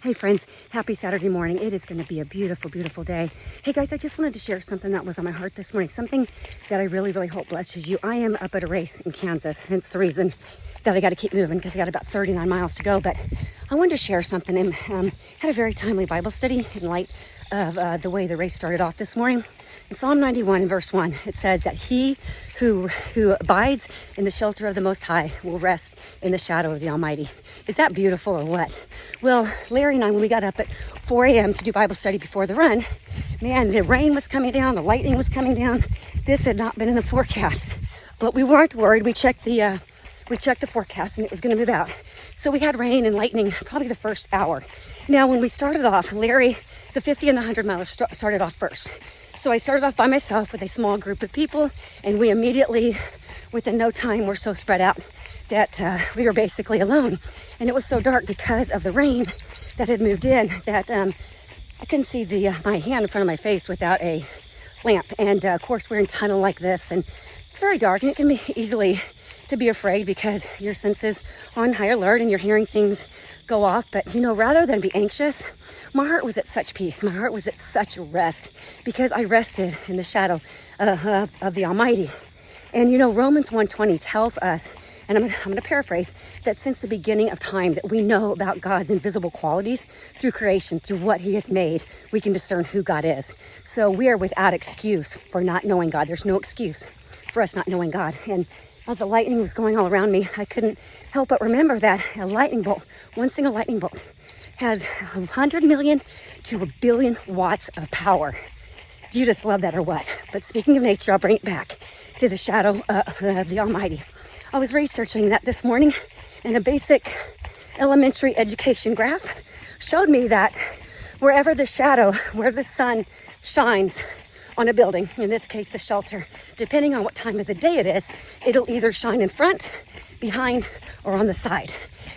Hey friends, happy Saturday morning. It is going to be a beautiful, beautiful day. Hey guys, I just wanted to share something that was on my heart this morning, something that I really, really hope blesses you. I am up at a race in Kansas, hence the reason that I got to keep moving because I got about 39 miles to go. But I wanted to share something and had a very timely Bible study in light of the way the race started off this morning. In Psalm 91 verse 1, it says that he who abides in the shelter of the Most High will rest in the shadow of the Almighty. Is that beautiful or what? Well, Larry and I, when we got up at 4 a.m. to do Bible study before the run, man, the rain was coming down, the lightning was coming down. This had not been in the forecast, but we weren't worried. We checked the forecast and it was going to move out. So we had rain and lightning probably the first hour. Now, when we started off, Larry, the 50 and the 100 miler started off first. So I started off by myself with a small group of people, and we immediately, within no time, were so spread out that we were basically alone. And it was so dark because of the rain that had moved in that I couldn't see my hand in front of my face without a lamp. And of course, we're in a tunnel like this, and it's very dark, and it can be easily to be afraid because your senses are on high alert and you're hearing things go off. But you know, rather than be anxious, my heart was at such peace. My heart was at such rest because I rested in the shadow of the Almighty. And you know, Romans 1:20 tells us, and I'm going to paraphrase, that since the beginning of time that we know about God's invisible qualities through creation, through what he has made, we can discern who God is. So we are without excuse for not knowing God. There's no excuse for us not knowing God. And as the lightning was going all around me, I couldn't help but remember that a lightning bolt, one single lightning bolt, has 100 million to a billion watts of power. Do you just love that or what? But speaking of nature, I'll bring it back to the shadow of the Almighty. I was researching that this morning, and a basic elementary education graph showed me that wherever the shadow, where the sun shines on a building, in this case the shelter, depending on what time of the day it is, it'll either shine in front, behind, or on the side.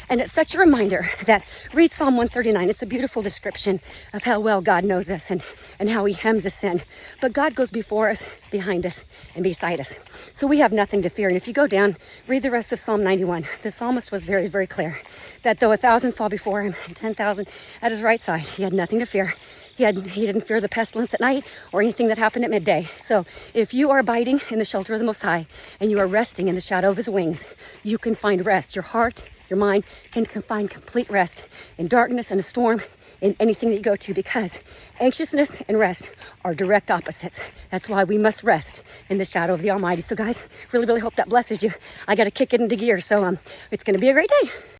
And it's such a reminder that read Psalm 139. It's a beautiful description of how well God knows us and how he hems us in. But God goes before us, behind us, and beside us. So we have nothing to fear. And if you go down, read the rest of Psalm 91. The psalmist was very, very clear that though 1,000 fall before him and 10,000 at his right side, he had nothing to fear. He didn't fear the pestilence at night or anything that happened at midday. So if you are abiding in the shelter of the Most High and you are resting in the shadow of his wings, you can find rest. Your heart, your mind can find complete rest in darkness and a storm, in anything that you go to, because anxiousness and rest are direct opposites. That's why we must rest in the shadow of the Almighty. So guys, really, really hope that blesses you. I got to kick it into gear. So it's going to be a great day.